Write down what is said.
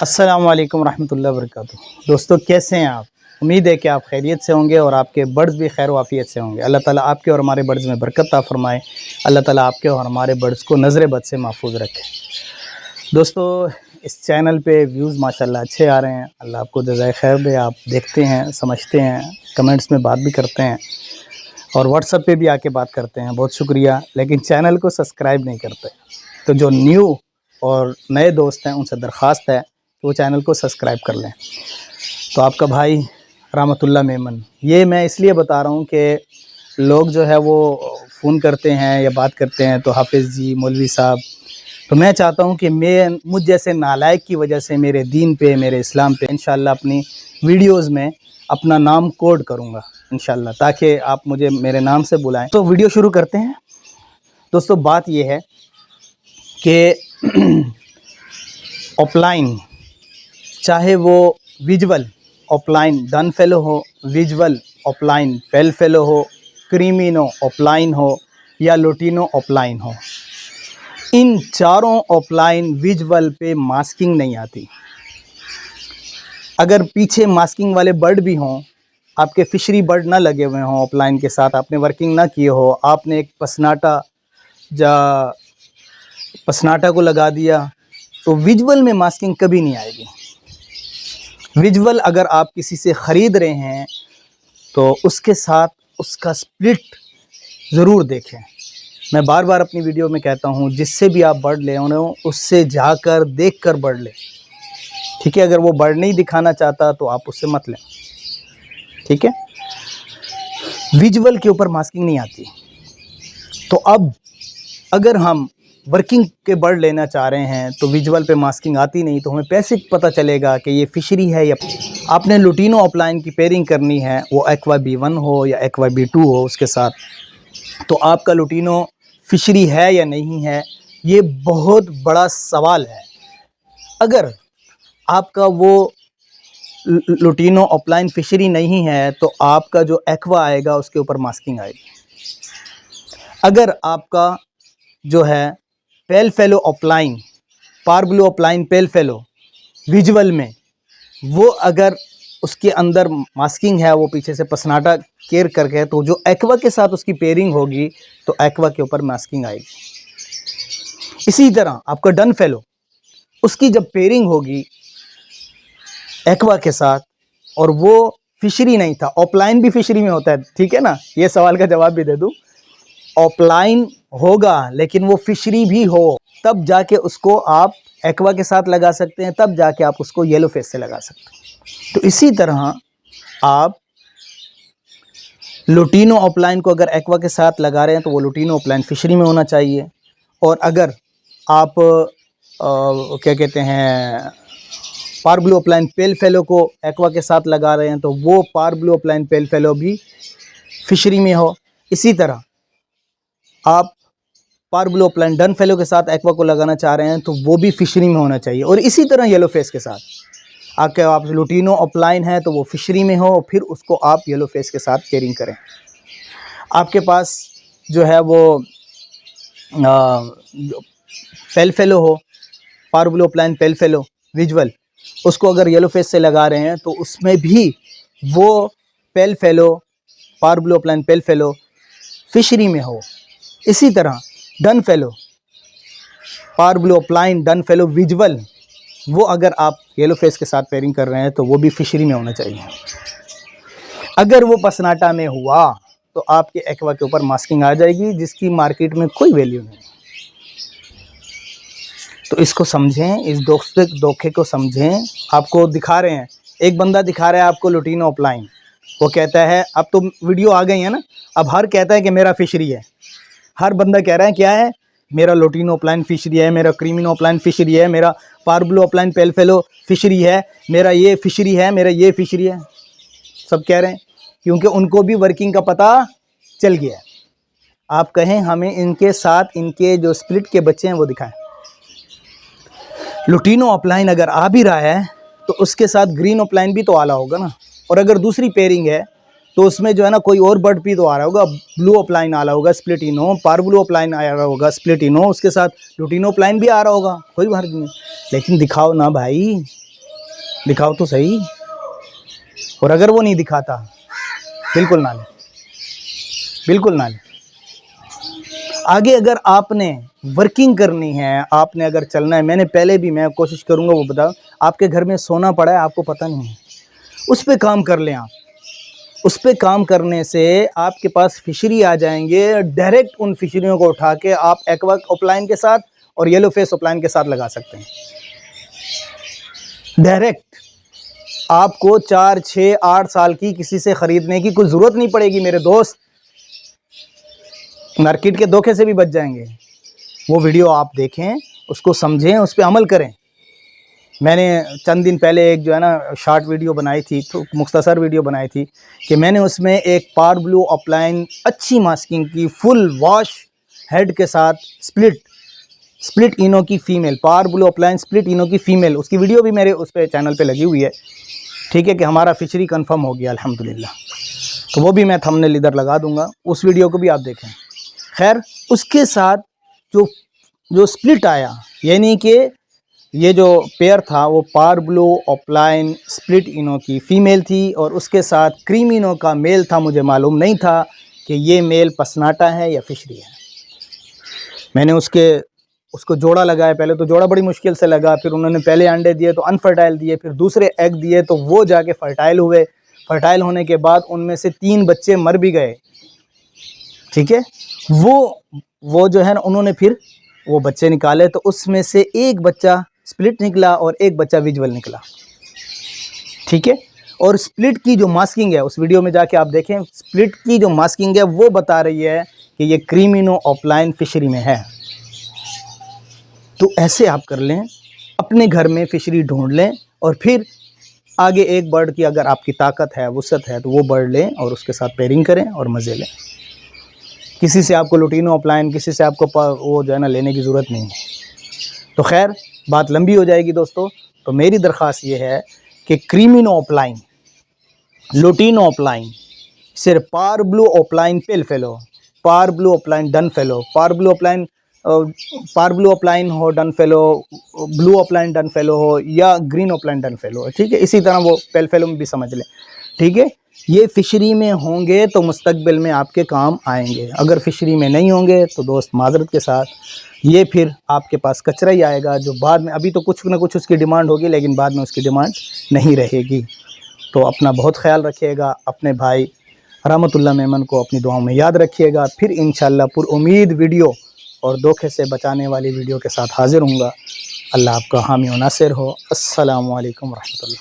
अस्सलाम वालेकुम रहमतुल्लाहि व बरकातुहू। दोस्तों कैसे हैं आप? उम्मीद है कि आप खैरियत से होंगे और आपके बर्ड्स भी खैर वाफ़ियत से होंगे। अल्लाह ताला आपके और हमारे बर्ड्स में बरकत अता फ़रमाए। अल्लाह ताला आपके और हमारे बर्ड्स को नज़र बद से महफूज रखे। दोस्तों इस चैनल पे व्यूज़ माशाल्लाह अच्छे आ रहे हैं। अल्लाह आपको जज़ाए खैर दे। आप देखते हैं, समझते हैं, कमेंट्स में बात भी करते हैं और व्हाट्सएप पे भी आके बात करते हैं, बहुत शुक्रिया। लेकिन चैनल को सब्सक्राइब नहीं करते। तो जो न्यू और नए दोस्त हैं उनसे दरख्वास्त है तो वो चैनल को सब्सक्राइब कर लें। तो आपका भाई रहमतुल्लाह मेमन, ये मैं इसलिए बता रहा हूँ कि लोग जो है वो फ़ोन करते हैं या बात करते हैं तो हाफिज़ जी, मौलवी साहब, तो मैं चाहता हूँ कि मैं मुझ जैसे नालायक की वजह से मेरे दीन पे, मेरे इस्लाम पे इंशाअल्लाह अपनी वीडियोज़ में अपना नाम कोड करूँगा इंशाअल्लाह, ताकि आप मुझे मेरे नाम से बुलाएं। तो वीडियो शुरू करते हैं। दोस्तों बात ये है कि ऑफलाइन, चाहे वो विजुअल ऑफलाइन डन फेलो हो, विजुअल ऑफलाइन पेल फेलो हो, क्रीमिनो ऑफलाइन हो या लुटिनो ऑफलाइन हो, इन चारों ऑफलाइन विजुअल पे मास्किंग नहीं आती। अगर पीछे मास्किंग वाले बर्ड भी हों, आपके फिशरी बर्ड ना लगे हुए हों ऑफलाइन के साथ, आपने वर्किंग ना किए हो, आपने एक पसनाटा को लगा दिया, तो विजुअल में मास्किंग कभी नहीं आएगी। विजुअल अगर आप किसी से ख़रीद रहे हैं तो उसके साथ उसका स्प्लिट ज़रूर देखें। मैं बार बार अपनी वीडियो में कहता हूँ, जिससे भी आप बर्ड ले रहे हो उससे जाकर देखकर बर्ड लें, ठीक है। अगर वो बर्ड नहीं दिखाना चाहता तो आप उससे मत लें, ठीक है। विजुअल के ऊपर मास्किंग नहीं आती। तो अब अगर हम वर्किंग के बर्ड लेना चाह रहे हैं तो विजुअल पे मास्किंग आती नहीं, तो हमें कैसे पता चलेगा कि ये फिशरी है या आपने लुटिनो ऑफलाइन की पेयरिंग करनी है, वो एक्वा B1 हो या एक्वा B2 हो उसके साथ, तो आपका लुटिनो फिशरी है या नहीं है, ये बहुत बड़ा सवाल है। अगर आपका वो लुटिनो ऑफलाइन फिशरी नहीं है तो आपका जो एक्वा आएगा उसके ऊपर मास्किंग आएगी। अगर आपका जो है पेल fellow offline, पारब्लू offline pale fellow visual में, वो अगर उसके अंदर मास्किंग है, वो पीछे से पसनाटा केयर करके, तो जो एक्वा के साथ उसकी पेयरिंग होगी तो एक्वा के ऊपर मास्किंग आएगी। इसी तरह आपका डन फेलो, उसकी जब पेयरिंग होगी एक्वा के साथ और वो फिशरी नहीं था, ऑफलाइन भी फिशरी में होता है, ठीक है ना, ये सवाल का जवाब भी दे दूं, ऑफलाइन होगा लेकिन वो फिशरी भी हो, तब जाके उसको आप एक्वा के साथ लगा सकते हैं, तब जाके आप उसको येलो फेस से लगा सकते हैं। तो इसी तरह आप लुटिनो ऑफलाइन को अगर एक्वा के साथ लगा रहे हैं तो वो लुटिनो ऑफलाइन फिशरी में होना चाहिए। और अगर आप क्या कहते हैं पारब्लू ऑफलाइन पेल फेलो को एक्वा के साथ लगा रहे हैं तो वो पारब्लू ऑफलाइन पेल फेलो भी फिशरी में हो। इसी तरह आप पारब्लू ऑफलाइन डन फेलो के साथ एक्वा को लगाना चाह रहे हैं तो वो भी फिशरी में होना चाहिए। और इसी तरह येलो फेस के साथ आप लुटिनो ऑफलाइन है तो वो फिशरी में हो, फिर उसको आप येलो फेस के साथ पेयरिंग करें। आपके पास जो है वो पेल फेलो हो, पारब्लू ऑफलाइन पेल फेलो विजुअल, उसको अगर येलो फेस से लगा रहे हैं तो उसमें भी वो पेल fellow, पारब्लू offline pale fellow fishery में हो। इसी तरह done fellow, पारब्लू offline dun fellow visual, वो अगर आप येलो फेस के साथ पेयरिंग कर रहे हैं तो वो भी फिशरी में होना चाहिए। अगर वो पसनाटा में हुआ तो आपके एक्वा के ऊपर मास्किंग आ जाएगी, जिसकी मार्केट में कोई वैल्यू नहीं। तो इसको समझें, इस धोखे को समझें। आपको दिखा रहे हैं, एक बंदा दिखा रहा है आपको लुटिनो ऑफलाइन, वो कहता है, अब तो वीडियो आ गई है ना, अब हर कहता है कि मेरा फिशरी है, हर बंदा कह रहा है क्या है, मेरा लुटिनो ऑफलाइन फिशरी है, मेरा क्रीमिनो ऑफलाइन फिशरी है, मेरा पारब्लू ऑफलाइन पेल फेलो फिशरी है, मेरा ये फिशरी है, मेरा ये फिशरी है। सब कह रहे हैं क्योंकि उनको भी वर्किंग का पता चल गया है। आप कहें हमें इनके साथ इनके जो स्प्लिट के बच्चे हैं वो दिखाएं। लुटिनो ऑफलाइन अगर आ भी रहा है तो उसके साथ ग्रीन ऑफलाइन भी तो आला होगा ना, और अगर दूसरी पेयरिंग है तो उसमें जो है ना कोई और बर्ड भी तो आ रहा होगा, ब्लू ऑफलाइन आ रहा होगा स्प्लिटिनो, पारब्लू ऑफलाइन आ रहा होगा स्प्लिटिनो, उसके साथ लुटिनो ऑफलाइन भी आ रहा होगा, कोई बात नहीं। लेकिन दिखाओ ना भाई, दिखाओ तो सही। और अगर वो नहीं दिखाता, बिल्कुल ना ले, बिल्कुल ना ले। आगे अगर आपने वर्किंग करनी है, आपने अगर चलना है, मैंने पहले भी, मैं कोशिश करूँगा वो बताओ, आपके घर में सोना पड़ा है, आपको पता नहीं है, उस पे काम कर लें आप। उस पे काम करने से आपके पास फिशरी आ जाएंगे, डायरेक्ट उन फिशरियों को उठा के आप एक्वा ऑफलाइन के साथ और येलो फेस ऑफलाइन के साथ लगा सकते हैं डायरेक्ट। आपको 4, 6, 8 साल की किसी से ख़रीदने की कोई ज़रूरत नहीं पड़ेगी मेरे दोस्त, मार्केट के धोखे से भी बच जाएंगे। वो वीडियो आप देखें, उसको समझें, उस पर अमल करें। मैंने चंद दिन पहले एक जो है ना शॉर्ट वीडियो बनाई थी, तो मुख्तसर वीडियो बनाई थी कि मैंने उसमें एक पावर ब्लू ऑफलाइन अच्छी मास्किंग की फुल वॉश हेड के साथ स्प्लिट इनो की female, power blue offline split इनो की फ़ीमेल, उसकी वीडियो भी मेरे उस पे चैनल पे लगी हुई है, ठीक है, कि हमारा फिशरी कंफर्म हो गया अल्हम्दुलिल्लाह। तो वो भी मैं थंबनेल इधर लगा दूंगा, उस वीडियो को भी आप देखें। खैर, उसके साथ जो स्प्लिट आया, यानी कि ये जो पेयर था वो पावर ब्लू ऑफलाइन स्प्लिट इनो की फ़ीमेल थी और उसके साथ क्रीम इनो का मेल था। मुझे मालूम नहीं था कि ये मेल पसनाटा है या फिशरी है। मैंने उसको जोड़ा लगाया, पहले तो जोड़ा बड़ी मुश्किल से लगा, फिर उन्होंने पहले अंडे दिए तो अनफर्टाइल दिए, फिर दूसरे एग दिए तो वो जाके फर्टाइल हुए। फर्टाइल होने के बाद उनमें से 3 बच्चे मर भी गए, ठीक है। वो जो है ना, उन्होंने फिर वो बच्चे निकाले तो उसमें से एक बच्चा स्प्लिट निकला और एक बच्चा विजुअल निकला, ठीक है। और स्प्लिट की जो मास्किंग है, उस वीडियो में जाके आप देखें, स्प्लिट की जो मास्किंग है वो बता रही है कि ये क्रीम इनो ऑफलाइन फिशरी में है। तो ऐसे आप कर लें, अपने घर में फिशरी ढूंढ लें और फिर आगे एक बर्ड की अगर आपकी ताकत है, वुसअत है, तो वो बर्ड लें और उसके साथ पेयरिंग करें और मज़े लें। किसी से आपको लुटीनो ऑफलाइन, किसी से आपको वो जो है ना लेने की ज़रूरत नहीं है। तो खैर, बात लंबी हो जाएगी दोस्तों, तो मेरी दरख्वास्त ये है कि क्रीमिनो ऑफलाइन, लुटीनो ऑफलाइन, सिर्फ powder blue opaline pale fallow, powder blue opaline dun fallow, powder blue opaline हो dun fallow, blue opaline dun fallow हो या ग्रीन ऑफलाइन डन फेलो हो, ठीक है। इसी तरह वो पेल फेलो में भी समझ लें, ठीक है। ये फिशरी में होंगे तो मुस्तकबिल में आपके काम आएंगे, अगर फिशरी में नहीं होंगे तो दोस्त माजरत के साथ ये फिर आपके पास कचरा ही आएगा, जो बाद में, अभी तो कुछ ना कुछ उसकी डिमांड होगी लेकिन बाद में उसकी डिमांड नहीं रहेगी। तो अपना बहुत ख्याल रखिएगा, अपने भाई रहमतुल्लाह मेमन को अपनी दुआओं में याद रखिएगा। फिर इंशाअल्लाह पुरउम्मीद वीडियो और धोखे से बचाने वाली वीडियो के साथ हाजिर हूँगा। अल्लाह आपका हामी व नासिर हो। अस्सलामु अलैकुम रहमतुल्लाह।